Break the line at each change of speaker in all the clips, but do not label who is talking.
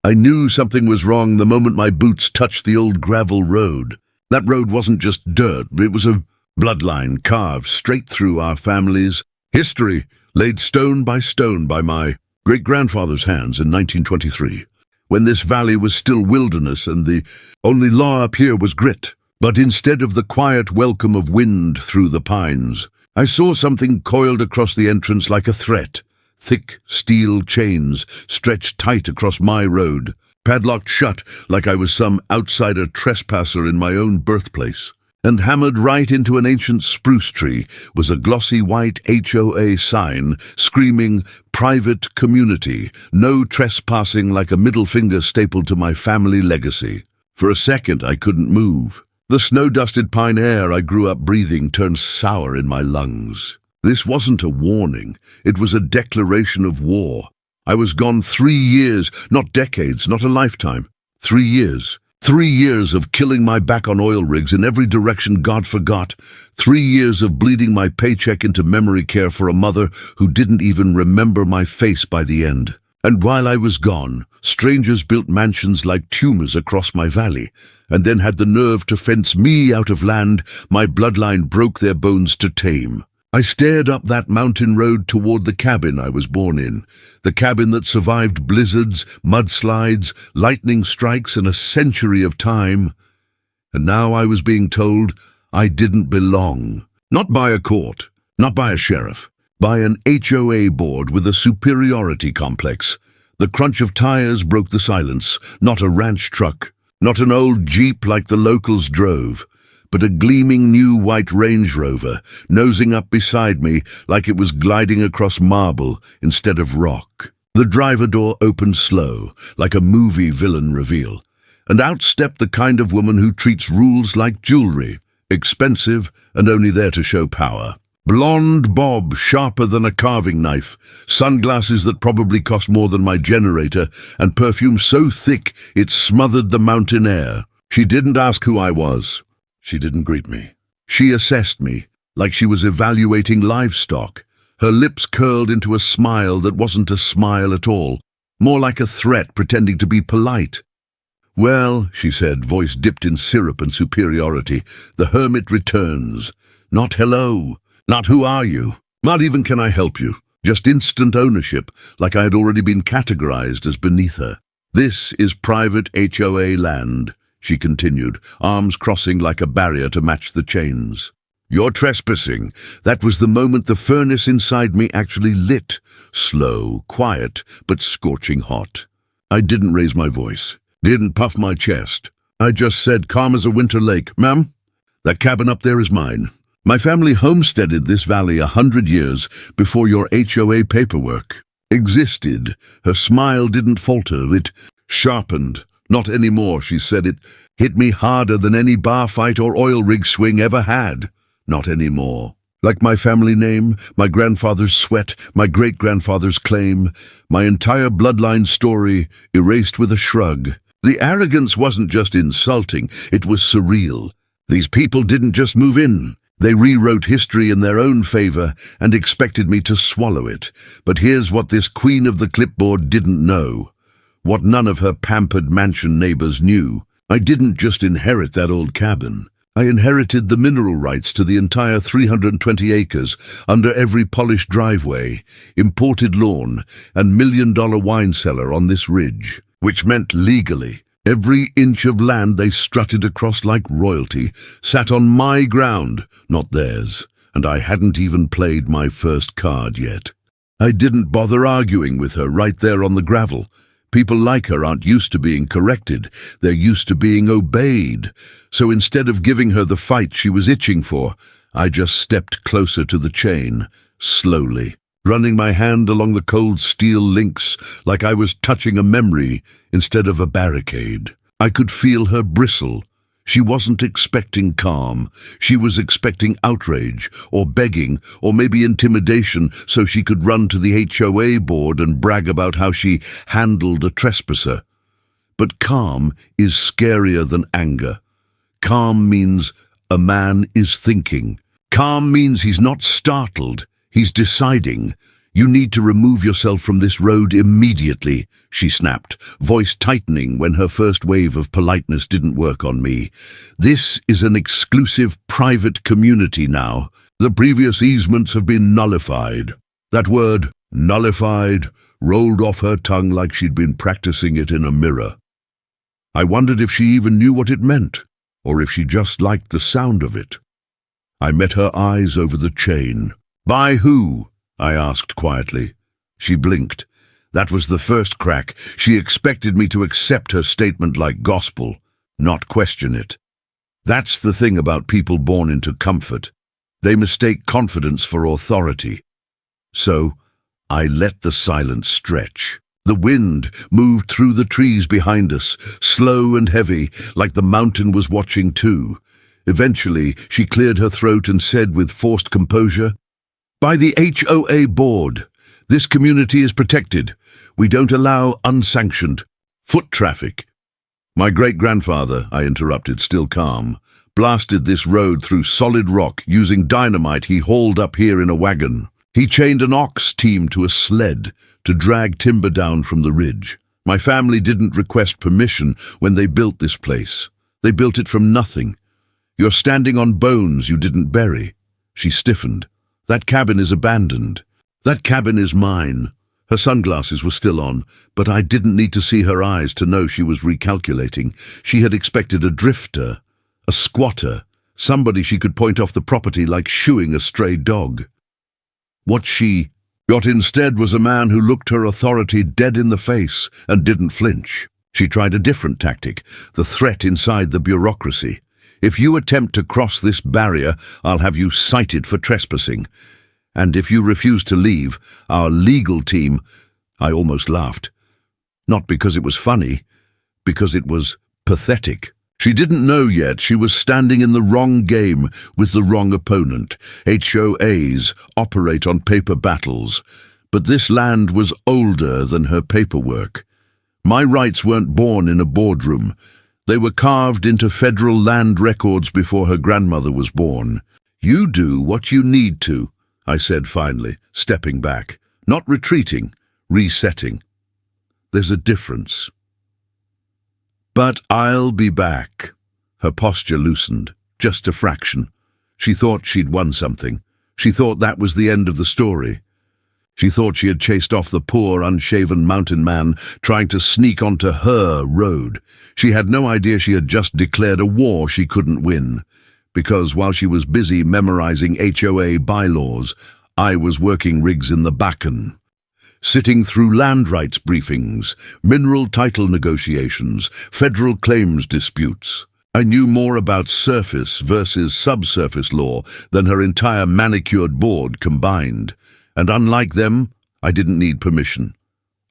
I knew something was wrong the moment my boots touched the old gravel road. That road wasn't just dirt, it was a bloodline carved straight through our family's history, laid stone by my great-grandfather's hands in 1923, when this valley was still wilderness and the only law up here was grit. But instead of the quiet welcome of wind through the pines, I saw something coiled across the entrance like a threat. Thick steel chains stretched tight across my road, padlocked shut like I was some outsider trespasser in my own birthplace. And hammered right into an ancient spruce tree was a glossy white HOA sign screaming, "Private Community, no trespassing," like a middle finger stapled to my family legacy. For a second I couldn't move. The snow-dusted pine air I grew up breathing turned sour in my lungs. This wasn't a warning, it was a declaration of war. I was gone 3 years, not decades, not a lifetime. 3 years. 3 years of killing my back on oil rigs in every direction God forgot. 3 years of bleeding my paycheck into memory care for a mother who didn't even remember my face by the end. And while I was gone, strangers built mansions like tumors across my valley, and then had the nerve to fence me out of land my bloodline broke their bones to tame. I stared up that mountain road toward the cabin I was born in, the cabin that survived blizzards, mudslides, lightning strikes, and a century of time. And now I was being told I didn't belong. Not by a court, not by a sheriff, by an HOA board with a superiority complex. The crunch of tires broke the silence, not a ranch truck, not an old Jeep like the locals drove, but a gleaming new white Range Rover, nosing up beside me like it was gliding across marble instead of rock. The driver door opened slow, like a movie villain reveal, and out stepped the kind of woman who treats rules like jewelry, expensive and only there to show power. Blonde bob, sharper than a carving knife, sunglasses that probably cost more than my generator, and perfume so thick it smothered the mountain air. She didn't ask who I was. She didn't greet me. She assessed me, like she was evaluating livestock. Her lips curled into a smile that wasn't a smile at all, more like a threat pretending to be polite. "Well," she said, voice dipped in syrup and superiority, "the hermit returns. Not hello. Not who are you? Not even can I help you. Just instant ownership, like I had already been categorized as beneath her. This is private HOA land," she continued, arms crossing like a barrier to match the chains. "You're trespassing." That was the moment the furnace inside me actually lit. Slow, quiet, but scorching hot. I didn't raise my voice, didn't puff my chest. I just said, calm as a winter lake, "Ma'am, that cabin up there is mine. My family homesteaded this valley 100 years before your HOA paperwork existed." Her smile didn't falter, it sharpened. "Not anymore," she said. "It hit me harder than any bar fight or oil rig swing ever had. Not anymore." Like my family name, my grandfather's sweat, my great-grandfather's claim, my entire bloodline story erased with a shrug. The arrogance wasn't just insulting, it was surreal. These people didn't just move in. They rewrote history in their own favor and expected me to swallow it. But here's what this queen of the clipboard didn't know. What none of her pampered mansion neighbors knew. I didn't just inherit that old cabin. I inherited the mineral rights to the entire 320 acres under every polished driveway, imported lawn, and million-dollar wine cellar on this ridge, which meant legally every inch of land they strutted across like royalty sat on my ground, not theirs, and I hadn't even played my first card yet. I didn't bother arguing with her right there on the gravel. People like her aren't used to being corrected, they're used to being obeyed. So instead of giving her the fight she was itching for, I just stepped closer to the chain, slowly, running my hand along the cold steel links like I was touching a memory instead of a barricade. I could feel her bristle. She wasn't expecting calm. She was expecting outrage, or begging, or maybe intimidation, so she could run to the HOA board and brag about how she handled a trespasser. But calm is scarier than anger. Calm means a man is thinking. Calm means he's not startled, he's deciding. "You need to remove yourself from this road immediately," she snapped, voice tightening when her first wave of politeness didn't work on me. "This is an exclusive private community now. The previous easements have been nullified." That word, nullified, rolled off her tongue like she'd been practicing it in a mirror. I wondered if she even knew what it meant, or if she just liked the sound of it. I met her eyes over the chain. "By who?" I asked quietly. She blinked. That was the first crack. She expected me to accept her statement like gospel, not question it. That's the thing about people born into comfort. They mistake confidence for authority. So, I let the silence stretch. The wind moved through the trees behind us, slow and heavy, like the mountain was watching too. Eventually, she cleared her throat and said with forced composure, "By the HOA board, this community is protected. We don't allow unsanctioned foot traffic." "My great-grandfather," I interrupted, still calm, "blasted this road through solid rock using dynamite he hauled up here in a wagon. He chained an ox team to a sled to drag timber down from the ridge. My family didn't request permission when they built this place. They built it from nothing. You're standing on bones you didn't bury." She stiffened. "That cabin is abandoned. That cabin is mine." Her sunglasses were still on, but I didn't need to see her eyes to know she was recalculating. She had expected a drifter, a squatter, somebody she could point off the property like shooing a stray dog. What she got instead was a man who looked her authority dead in the face and didn't flinch. She tried a different tactic, the threat inside the bureaucracy. "If you attempt to cross this barrier, I'll have you cited for trespassing. And if you refuse to leave, our legal team—" I almost laughed. Not because it was funny, because it was pathetic. She didn't know yet she was standing in the wrong game with the wrong opponent. HOAs operate on paper battles, but this land was older than her paperwork. My rights weren't born in a boardroom. They were carved into federal land records before her grandmother was born. "You do what you need to," I said finally, stepping back, not retreating, resetting. "There's a difference." "But I'll be back." Her posture loosened, just a fraction. She thought she'd won something. She thought that was the end of the story. She thought she had chased off the poor, unshaven mountain man trying to sneak onto her road. She had no idea she had just declared a war she couldn't win, because while she was busy memorizing HOA bylaws, I was working rigs in the Bakken, sitting through land rights briefings, mineral title negotiations, federal claims disputes. I knew more about surface versus subsurface law than her entire manicured board combined, and unlike them, I didn't need permission.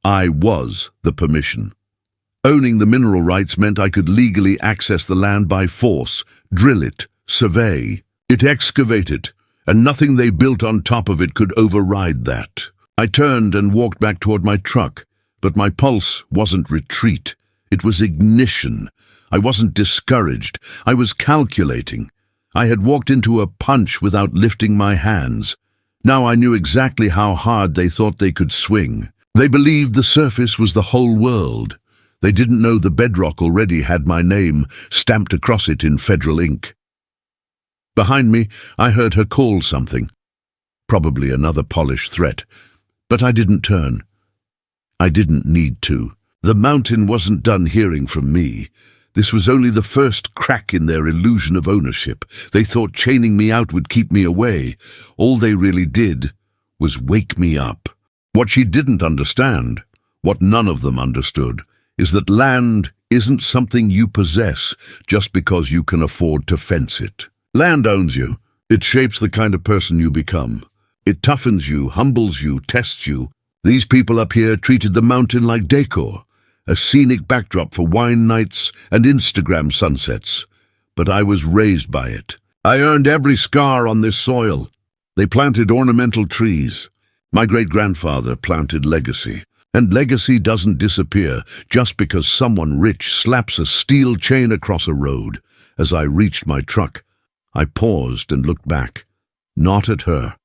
I was the permission. Owning the mineral rights meant I could legally access the land by force, drill it, survey it, excavate it, and nothing they built on top of it could override that. I turned and walked back toward my truck, but my pulse wasn't retreat. It was ignition. I wasn't discouraged. I was calculating. I had walked into a punch without lifting my hands. Now I knew exactly how hard they thought they could swing. They believed the surface was the whole world. They didn't know the bedrock already had my name stamped across it in federal ink. Behind me, I heard her call something. Probably another polished threat. But I didn't turn. I didn't need to. The mountain wasn't done hearing from me. This was only the first crack in their illusion of ownership. They thought chaining me out would keep me away. All they really did was wake me up. What she didn't understand, what none of them understood, is that land isn't something you possess just because you can afford to fence it. Land owns you. It shapes the kind of person you become. It toughens you, humbles you, tests you. These people up here treated the mountain like decor, a scenic backdrop for wine nights and Instagram sunsets. But I was raised by it. I earned every scar on this soil. They planted ornamental trees. My great-grandfather planted legacy. And legacy doesn't disappear just because someone rich slaps a steel chain across a road. As I reached my truck, I paused and looked back, not at her,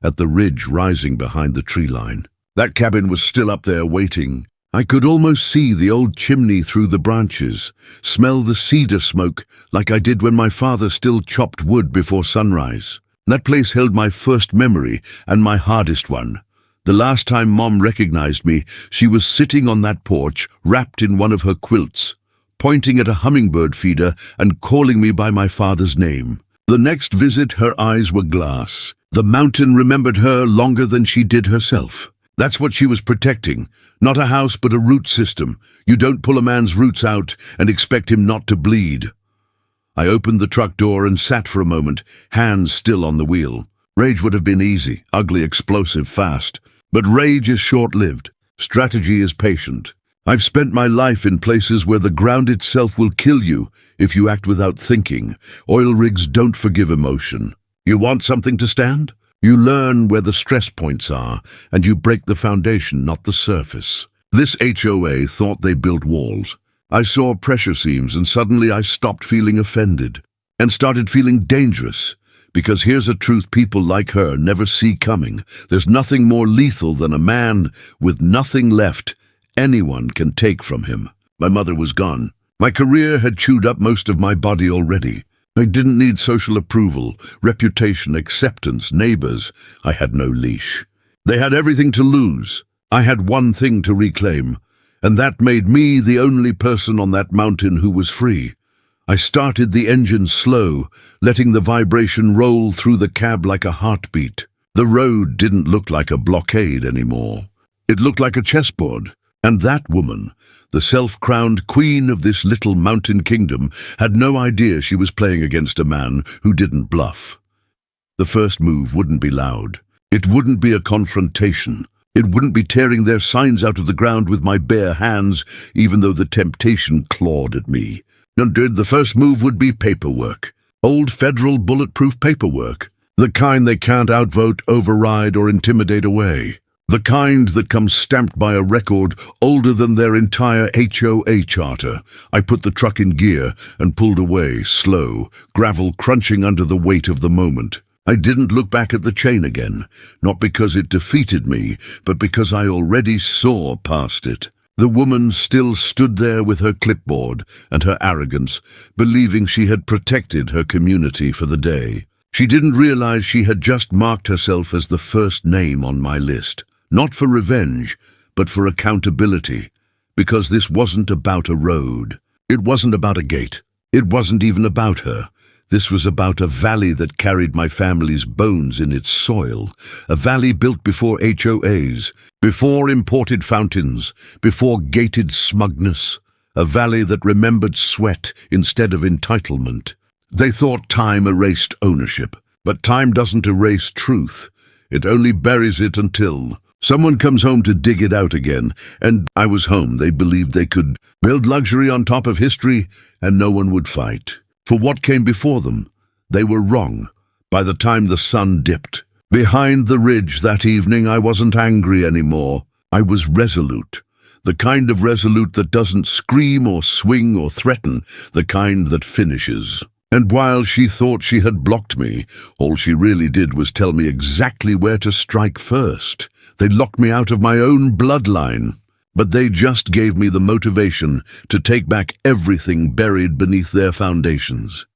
at the ridge rising behind the tree line. That cabin was still up there waiting. I could almost see the old chimney through the branches, smell the cedar smoke like I did when my father still chopped wood before sunrise. That place held my first memory and my hardest one. The last time Mom recognized me, she was sitting on that porch, wrapped in one of her quilts, pointing at a hummingbird feeder and calling me by my father's name. The next visit, her eyes were glass. The mountain remembered her longer than she did herself. That's what she was protecting. Not a house, but a root system. You don't pull a man's roots out and expect him not to bleed. I opened the truck door and sat for a moment, hands still on the wheel. Rage would have been easy, ugly, explosive, fast. But rage is short-lived. Strategy is patient. I've spent my life in places where the ground itself will kill you if you act without thinking. Oil rigs don't forgive emotion. You want something to stand? You learn where the stress points are, and you break the foundation, not the surface. This HOA thought they built walls. I saw pressure seams, and suddenly I stopped feeling offended and started feeling dangerous. Because here's a truth people like her never see coming. There's nothing more lethal than a man with nothing left anyone can take from him. My mother was gone. My career had chewed up most of my body already. I didn't need social approval, reputation, acceptance, neighbors. I had no leash. They had everything to lose. I had one thing to reclaim, and that made me the only person on that mountain who was free. I started the engine slow, letting the vibration roll through the cab like a heartbeat. The road didn't look like a blockade anymore. It looked like a chessboard. And that woman, the self-crowned queen of this little mountain kingdom, had no idea she was playing against a man who didn't bluff. The first move wouldn't be loud. It wouldn't be a confrontation. It wouldn't be tearing their signs out of the ground with my bare hands, even though the temptation clawed at me. The first move would be paperwork. Old federal bulletproof paperwork. The kind they can't outvote, override, or intimidate away. The kind that comes stamped by a record older than their entire HOA charter. I put the truck in gear and pulled away, slow, gravel crunching under the weight of the moment. I didn't look back at the chain again, not because it defeated me, but because I already saw past it. The woman still stood there with her clipboard and her arrogance, believing she had protected her community for the day. She didn't realize she had just marked herself as the first name on my list. Not for revenge, but for accountability, because this wasn't about a road. It wasn't about a gate. It wasn't even about her. This was about a valley that carried my family's bones in its soil, a valley built before HOAs, before imported fountains, before gated smugness, a valley that remembered sweat instead of entitlement. They thought time erased ownership, but time doesn't erase truth. It only buries it until someone comes home to dig it out again, and I was home. They believed they could build luxury on top of history, and no one would fight. For what came before them, they were wrong. By the time the sun dipped, behind the ridge that evening, I wasn't angry anymore. I was resolute. The kind of resolute that doesn't scream or swing or threaten, the kind that finishes. And while she thought she had blocked me, all she really did was tell me exactly where to strike first. They locked me out of my own bloodline, but they just gave me the motivation to take back everything buried beneath their foundations.